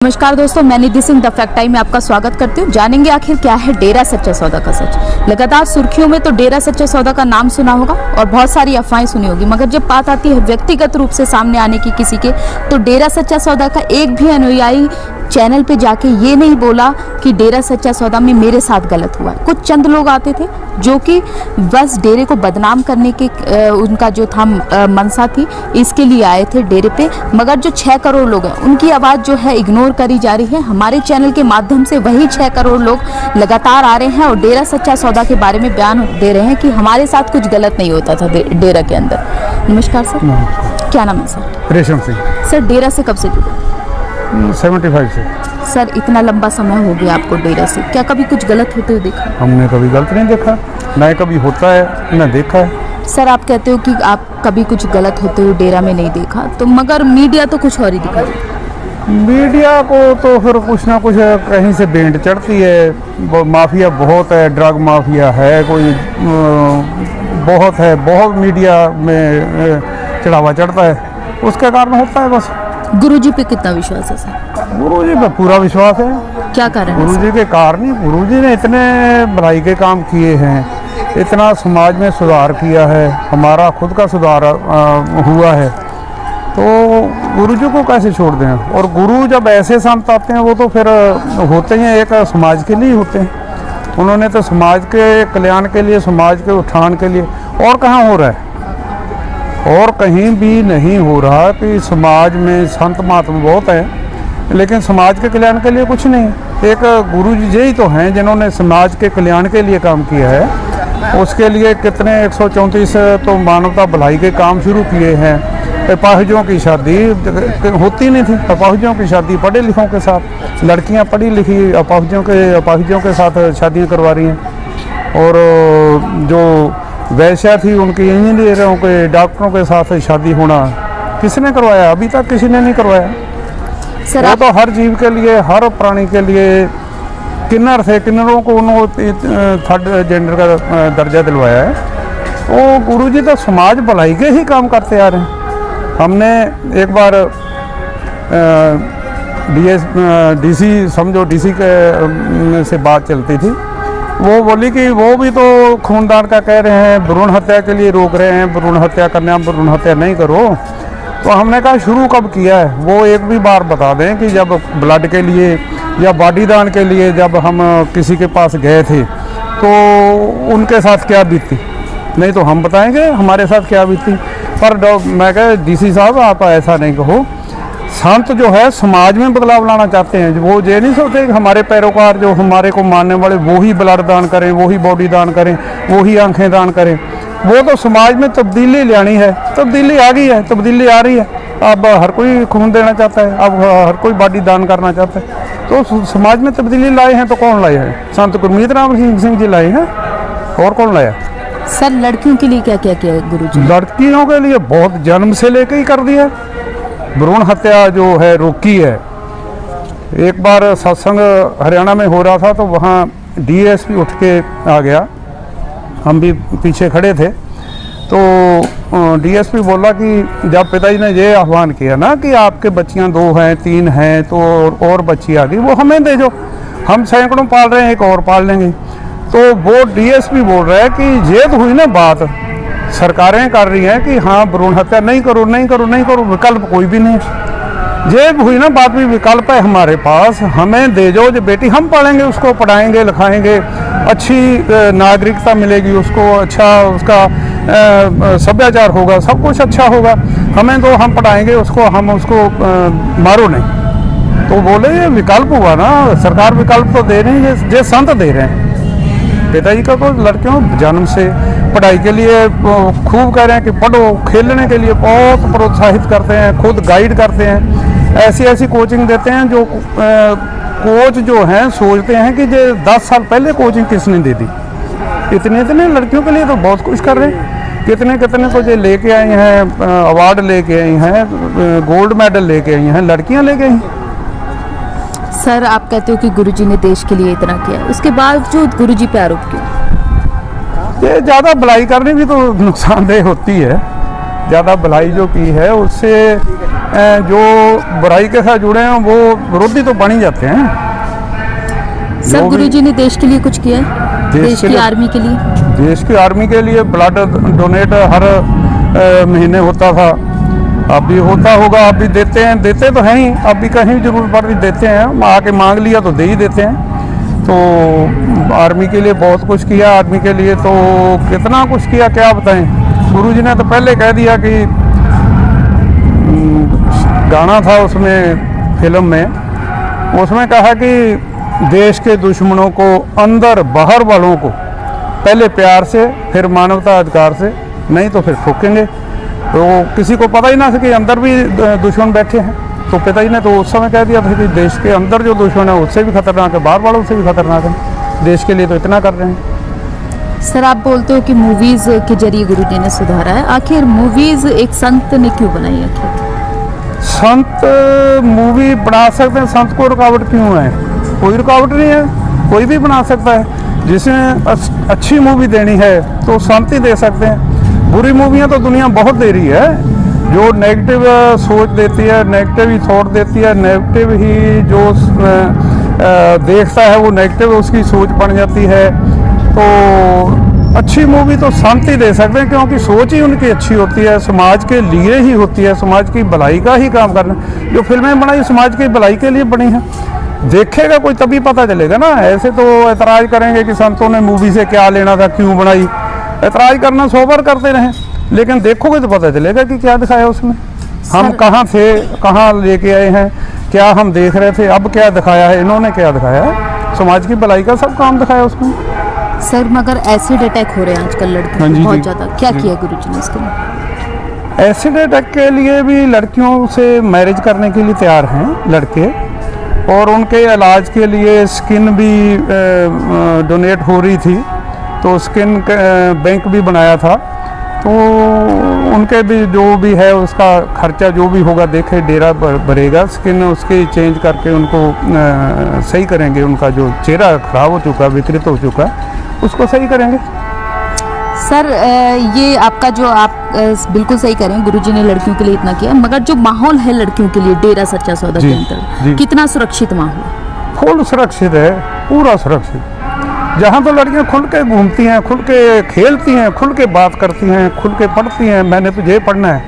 नमस्कार दोस्तों, मैं निधि सिंह द फैक्ट टाइम में आपका स्वागत करती हूँ। जानेंगे आखिर क्या है डेरा सच्चा सौदा का सच। लगातार सुर्खियों में तो डेरा सच्चा सौदा का नाम सुना होगा और बहुत सारी अफवाहें सुनी होगी, मगर जब बात आती है व्यक्तिगत रूप से सामने आने की किसी के, तो डेरा सच्चा सौदा का एक भी अनुयायी चैनल पे जाके ये नहीं बोला कि डेरा सच्चा सौदा में मेरे साथ गलत हुआ है। कुछ चंद लोग आते थे जो कि बस डेरे को बदनाम करने के उनका जो था मनसा थी, इसके लिए आए थे डेरे पे। मगर जो 6 करोड़ लोग हैं उनकी आवाज़ जो है इग्नोर करी जा रही है। हमारे चैनल के माध्यम से वही 6 करोड़ लोग लगातार आ रहे हैं और डेरा सच्चा सौदा के बारे में बयान दे रहे हैं कि हमारे साथ कुछ गलत नहीं होता था डेरा के अंदर। नमस्कार सर, क्या नाम है सर? रेशम सिंह। सर डेरा से कब से जुड़े? 75 से। सर इतना लंबा समय हो गया आपको डेरा से, क्या कभी कुछ गलत होते हुए देखा? हमने कभी गलत नहीं देखा, न कभी होता है न देखा है। सर आप कहते हो कि आप कभी कुछ गलत होते हुए डेरा में नहीं देखा, तो मगर मीडिया तो कुछ और ही दिखा। मीडिया को तो फिर कुछ ना कुछ कहीं से बेंट चढ़ती है। माफिया बहुत है, ड्रग माफिया है, कोई बहुत मीडिया में चढ़ावा चढ़ता है, उसके कारण होता है। बस गुरुजी पे कितना विश्वास है सर? गुरुजी पे पूरा विश्वास है। क्या कारण है? गुरुजी के कारण ही, गुरुजी ने इतने भलाई के काम किए हैं, इतना समाज में सुधार किया है, हमारा खुद का सुधार हुआ है, तो गुरुजी को कैसे छोड़ दें। और गुरु जब ऐसे संत आते हैं वो तो फिर होते हैं एक समाज के लिए होते हैं। उन्होंने तो समाज के कल्याण के लिए, समाज के उत्थान के लिए, और कहाँ हो रहा है, और कहीं भी नहीं हो रहा कि समाज में संत महात्मा बहुत है लेकिन समाज के कल्याण के लिए कुछ नहीं। एक गुरु जी ही तो हैं जिन्होंने समाज के कल्याण के लिए काम किया है। उसके लिए कितने 134 तो मानवता भलाई के काम शुरू किए हैं। अपाहिजों की शादी होती नहीं थी, अपाहिजों की शादी पढ़े लिखों के साथ, लड़कियां पढ़ी लिखी अपाहिजों के साथ शादियां करवा रही हैं। और जो वैश्या थी उनकी इंजीनियरों के, डॉक्टरों के साथ शादी होना किसने करवाया? अभी तक किसी ने नहीं करवाया। सर वो तो हर जीव के लिए, हर प्राणी के लिए, किन्नर थे, किन्नरों को उन्होंने 3rd जेंडर का दर्जा दिलवाया है। वो गुरुजी तो समाज भलाई के ही काम करते आ रहे हैं। हमने एक बार डीसी समझो, डीसी के से बात चलती थी, वो बोली कि वो भी तो खूनदान का कह रहे हैं, भ्रूण हत्या के लिए रोक रहे हैं, भ्रूण हत्या करने, आप भ्रूण हत्या नहीं करो। तो हमने कहा शुरू कब किया है, वो एक भी बार बता दें कि जब ब्लड के लिए या बॉडी दान के लिए जब हम किसी के पास गए थे तो उनके साथ क्या बीती, नहीं तो हम बताएंगे हमारे साथ क्या बीती। पर मैं कह डीसी साहब आप ऐसा नहीं कहो। संत जो है समाज में बदलाव लाना चाहते हैं, वो ये नहीं सोचते कि हमारे पैरोकार जो हमारे को मानने वाले वो ही ब्लड दान करें, वो ही बॉडी दान करें, वो ही आंखें दान करें। वो तो समाज में तब्दीली लानी है, तब्दीली आ गई है, तब्दीली आ रही है। अब हर कोई खून देना चाहता है, अब हर कोई बॉडी दान करना चाहता है। तो समाज में तब्दीली लाए हैं तो कौन लाए हैं? संत गुरमीत राम सिंह जी लाए हैं, और कौन लाया? सर लड़कियों के लिए क्या क्या किया गुरुजी? लड़कियों के लिए बहुत जन्म से लेकर ही कर दिया। भ्रूण हत्या जो है रोकी है। एक बार सत्संग हरियाणा में हो रहा था तो वहाँ डीएसपी उठ के आ गया, हम भी पीछे खड़े थे। तो डीएसपी बोला कि जब पिताजी ने ये आह्वान किया ना कि आपके बच्चियाँ 2 हैं 3 हैं तो और बच्ची आ गई, वो हमें दे जो, हम सैकड़ों पाल रहे हैं, एक और पाल लेंगे। तो वो डीएसपी बोल रहा है कि ये तो हुई ना बात, सरकारें कर रही हैं कि हाँ भ्रूण हत्या नहीं करो, विकल्प कोई भी नहीं। ये हुई ना बात भी, विकल्प है हमारे पास, हमें दे जो बेटी, हम पढ़ेंगे उसको, पढ़ाएंगे लिखाएंगे, अच्छी नागरिकता मिलेगी उसको, अच्छा उसका सभ्याचार होगा, सब कुछ अच्छा होगा। हमें तो हम पढ़ाएंगे उसको, हम उसको मारो नहीं। तो बोले ये विकल्प हुआ ना, सरकार विकल्प तो दे रही है, ये संत दे रहे हैं। पिताजी का तो लड़कियों जन्म से पढ़ाई के लिए खूब कह रहे हैं कि पढ़ो, खेलने के लिए बहुत प्रोत्साहित करते हैं, खुद गाइड करते हैं, ऐसी कोचिंग देते हैं जो कोच जो हैं सोचते हैं कि ये 10 साल पहले कोचिंग किसने दे दी। इतने लड़कियों के लिए तो बहुत कुछ कर रहे हैं। कितने को जो लेके आई हैं, अवार्ड लेके आई हैं, गोल्ड मेडल लेके आई हैं, लड़कियाँ लेके आई हैं। सर आप कहते हो कि गुरुजी ने देश के लिए इतना किया, उसके बावजूद गुरुजी पे आरोप क्यों? ये ज़्यादा भलाई करने भी तो नुकसानदेह होती है। ज़्यादा भलाई जो की है उससे जो बुराई के साथ जुड़े हैं वो विरोधी तो बन ही जाते हैं। सर जो भी- गुरुजी ने देश के लिए कुछ किया है? देश के की लिए- आर्मी के लिए? देश की आर्मी के लिए ब्लड डोनेट हर महीने होता था, अब भी होता होगा, अब भी देते तो हैं ही, अब भी कहीं भी जरूरत पड़ती देते हैं, आके मांग लिया तो दे ही देते हैं। तो आर्मी के लिए बहुत कुछ किया, आर्मी के लिए तो कितना कुछ किया क्या बताएं। गुरुजी ने तो पहले कह दिया कि गाना था उसमें फिल्म में, उसमें कहा कि देश के दुश्मनों को, अंदर बाहर वालों को पहले प्यार से, फिर मानवता अधिकार से, नहीं तो फिर ठोकेंगे। तो किसी को पता ही ना था कि अंदर भी दुश्मन बैठे हैं, तो पता ही नहीं, तो उस समय कह दिया था कि देश के अंदर जो दुश्मन है उससे भी खतरनाक है, बाहर वालों से भी खतरनाक है, देश के लिए तो इतना कर रहे हैं। सर आप बोलते हो कि मूवीज के जरिए गुरुजी ने सुधारा है, आखिर मूवीज एक संत ने क्यों बनाई आखिर? संत मूवी बना सकते हैं, संत को रुकावट क्यों है? कोई रुकावट नहीं है, कोई भी बना सकता है। जिसमें अच्छी मूवी देनी है तो संत ही दे सकते हैं। बुरी मूवियाँ तो दुनिया बहुत दे रही है, जो नेगेटिव सोच देती है, नेगेटिव ही थॉट देती है, नेगेटिव ही जो देखता है वो नेगेटिव उसकी सोच बन जाती है। तो अच्छी मूवी तो संत ही दे सकते हैं, क्योंकि सोच ही उनकी अच्छी होती है, समाज के लिए ही होती है, समाज की भलाई का ही काम करना। जो फिल्में बनाई समाज की भलाई के लिए बनी है, देखेगा कोई तभी पता चलेगा ना। ऐसे तो ऐतराज़ करेंगे कि संतों ने मूवी से क्या लेना था, क्यों बनाई, ऐतराज़ करना 100 बार करते रहें, लेकिन देखोगे तो पता चलेगा कि क्या दिखाया उसमें, हम कहाँ थे, कहाँ लेके आए हैं, क्या हम देख रहे थे, अब क्या दिखाया है, इन्होंने क्या दिखाया है, समाज की भलाई का सब काम दिखाया उसमें। सर मगर एसिड अटैक हो रहे हैं आजकल लड़कियों हाँ को जी, बहुत जी। ज़्यादा, क्या किया गुरुजी ने इसके लिए? एसिड अटैक के लिए भी लड़कियों से मैरिज करने के लिए तैयार हैं लड़के, और उनके इलाज के लिए स्किन भी डोनेट हो रही थी, तो स्किन बैंक भी बनाया था, तो उनके भी जो भी है उसका खर्चा जो भी होगा देखे डेरा भरेगा, स्किन उसकी चेंज करके उनको सही करेंगे, उनका जो चेहरा खराब हो चुका, विकृत हो चुका, उसको सही करेंगे। सर ये आपका जो आप बिल्कुल सही कह रहे हैं, गुरुजी ने लड़कियों के लिए इतना किया, मगर जो माहौल है लड़कियों के लिए डेरा सच्चा सौदा जी, के अंदर जी। कितना सुरक्षित माहौल? फुल सुरक्षित है, पूरा सुरक्षित। जहाँ तो लड़कियाँ खुल के घूमती हैं, खुल के खेलती हैं, खुल के बात करती हैं, खुल के पढ़ती हैं, मैंने तो ये पढ़ना है,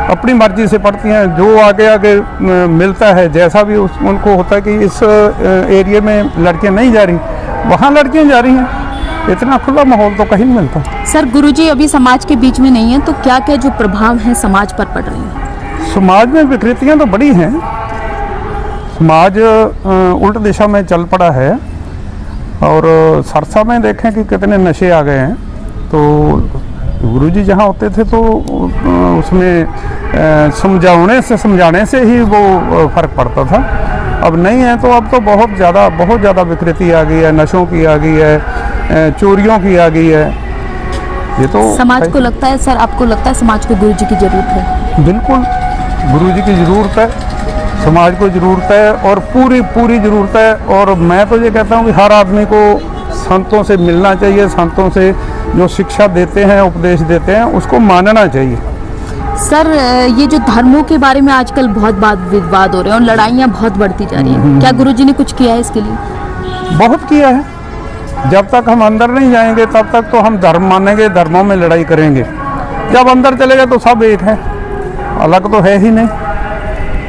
अपनी मर्जी से पढ़ती हैं, जो आगे आगे मिलता है, जैसा भी उनको होता है कि इस एरिया में लड़कियाँ नहीं जा रही, वहाँ लड़कियाँ जा रही हैं। इतना खुला माहौल तो कहीं नहीं मिलता। सर गुरुजी अभी समाज के बीच में नहीं है, तो क्या क्या जो प्रभाव है समाज पर पड़ रहे हैं? समाज में विकृतियाँ तो बड़ी हैं, समाज उल्ट दिशा में चल पड़ा है, और सरसा में देखें कि कितने नशे आ गए हैं। तो गुरुजी जहाँ होते थे तो उसमें समझाने से ही वो फर्क पड़ता था। अब नहीं है, तो अब तो बहुत ज़्यादा विकृति आ गई है, नशों की आ गई है, चोरियों की आ गई है। ये तो समाज को लगता है, सर आपको लगता है समाज को गुरुजी की जरूरत है? बिल्कुल गुरुजी की ज़रूरत है, समाज को ज़रूरत है, और पूरी ज़रूरत है। और मैं तो ये कहता हूँ कि हर आदमी को संतों से मिलना चाहिए, संतों से जो शिक्षा देते हैं, उपदेश देते हैं, उसको मानना चाहिए। सर ये जो धर्मों के बारे में आजकल बहुत विवाद हो रहे हैं और लड़ाइयाँ बहुत बढ़ती जा रही हैं, क्या गुरुजी ने कुछ किया है इसके लिए? बहुत किया है। जब तक हम अंदर नहीं जाएंगे तब तक तो हम धर्म मानेंगे, धर्मों में लड़ाई करेंगे। जब अंदर चले गए तो सब एक है, अलग तो है ही नहीं।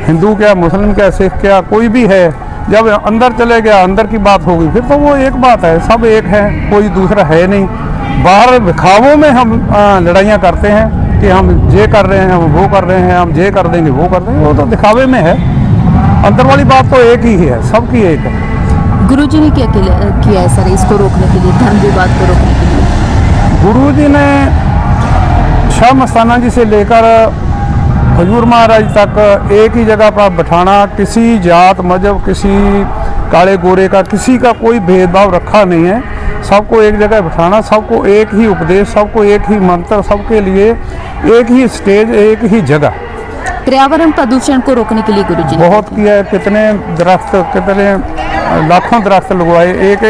हिंदू क्या, मुस्लिम क्या, सिख क्या, कोई भी है, जब अंदर चले गया, अंदर की बात होगी, फिर तो वो एक बात है, सब एक है, कोई दूसरा है नहीं। बाहर दिखावों में हम लड़ाइयाँ करते हैं कि हम ये कर रहे हैं, हम वो कर रहे हैं, हम ये कर देंगे, वो कर देंगे, वो तो दिखावे में है। अंदर वाली बात तो एक ही है, सबकी एक है। गुरुजी ने क्या किया है सर इसको रोकने के लिए, धर्म विवाद को रोकने के लिए? गुरुजी ने शाह मस्ताना जी से लेकर हजूर महाराज तक एक ही जगह पर बैठाना, किसी जात मजहब, किसी काले गोरे का, किसी का कोई भेदभाव रखा नहीं है। सबको एक जगह बैठाना, सबको एक ही उपदेश, सबको एक ही मंत्र, सबके लिए एक ही स्टेज, एक ही जगह। पर्यावरण प्रदूषण को रोकने के लिए गुरुजी ने बहुत किया है, कितने दरख्त, कितने लाखों दरख्त लगवाए। एक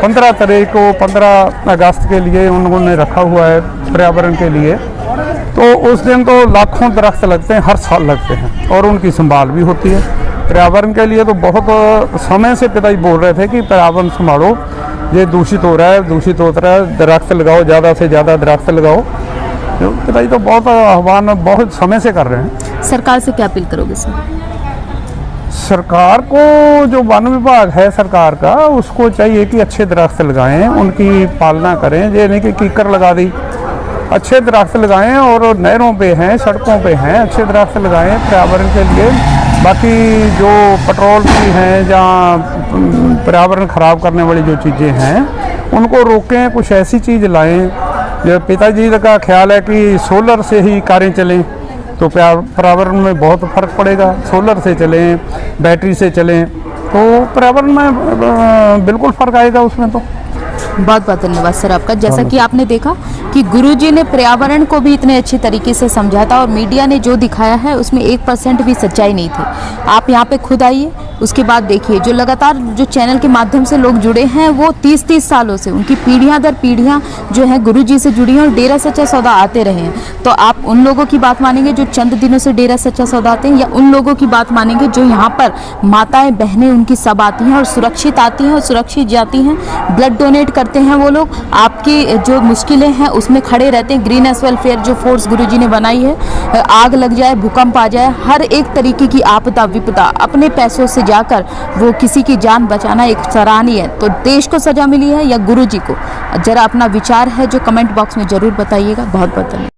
15 तारीख को 15 अगस्त के लिए उन्होंने रखा हुआ है पर्यावरण के लिए। तो उस दिन तो लाखों दरख्त लगते हैं, हर साल लगते हैं और उनकी संभाल भी होती है। पर्यावरण के लिए तो बहुत समय से पिताजी बोल रहे थे कि पर्यावरण संभालो, ये दूषित हो रहा है, दूषित होता है, दरख्त लगाओ, ज़्यादा से ज़्यादा दरख्त लगाओ। तो पिताजी तो बहुत आह्वान बहुत समय से कर रहे हैं। सरकार से क्या अपील करोगे सर? सरकार को, जो वन विभाग है सरकार का, उसको चाहिए कि अच्छे दरख्त लगाएं, उनकी पालना करें। ये नहीं कि कीकर लगा दी, अच्छे दरख्त लगाएं और नहरों पे हैं, सड़कों पे हैं, अच्छे दरख्त लगाएं पर्यावरण के लिए। बाकी जो पेट्रोल की हैं, जहाँ पर्यावरण ख़राब करने वाली जो चीज़ें हैं उनको रोकें, कुछ ऐसी चीज़ लाएं। जो पिताजी का ख्याल है कि सोलर से ही कारें चलें तो पर्यावरण में बहुत फ़र्क पड़ेगा। सोलर से चलें, बैटरी से चलें तो पर्यावरण में बिल्कुल फ़र्क आएगा उसमें। तो बहुत बहुत धन्यवाद सर आपका। जैसा कि आपने देखा कि गुरुजी ने पर्यावरण को भी इतने अच्छे तरीके से समझा था और मीडिया ने जो दिखाया है उसमें 1% भी सच्चाई नहीं थी। आप यहाँ पे खुद आइए, उसके बाद देखिए जो लगातार जो चैनल के माध्यम से लोग जुड़े हैं वो 30-30 सालों से, उनकी पीढ़ियाँ दर पीढ़ियाँ जो है गुरुजी से जुड़ी हैं और डेरा सच्चा सौदा आते रहे हैं। तो आप उन लोगों की बात मानेंगे जो चंद दिनों से डेरा सच्चा सौदा आते हैं, या उन लोगों की बात मानेंगे जो यहाँ पर माताएं बहनें उनकी सब आती हैं और सुरक्षित आती हैं और सुरक्षित जाती हैं, ब्लड डोनेट करते हैं वो लोग, आपकी जो मुश्किलें हैं उसमें खड़े रहते हैं। ग्रीन एस वेलफेयर जो फोर्स गुरुजी ने बनाई है, आग लग जाए, भूकंप आ जाए, हर एक तरीके की आपदा विपदा अपने पैसों से जाकर वो किसी की जान बचाना एक सराहनीय है। तो देश को सजा मिली है या गुरुजी को? जरा अपना विचार है जो कमेंट बॉक्स में जरूर बताइएगा। बहुत बहुत धन्यवाद।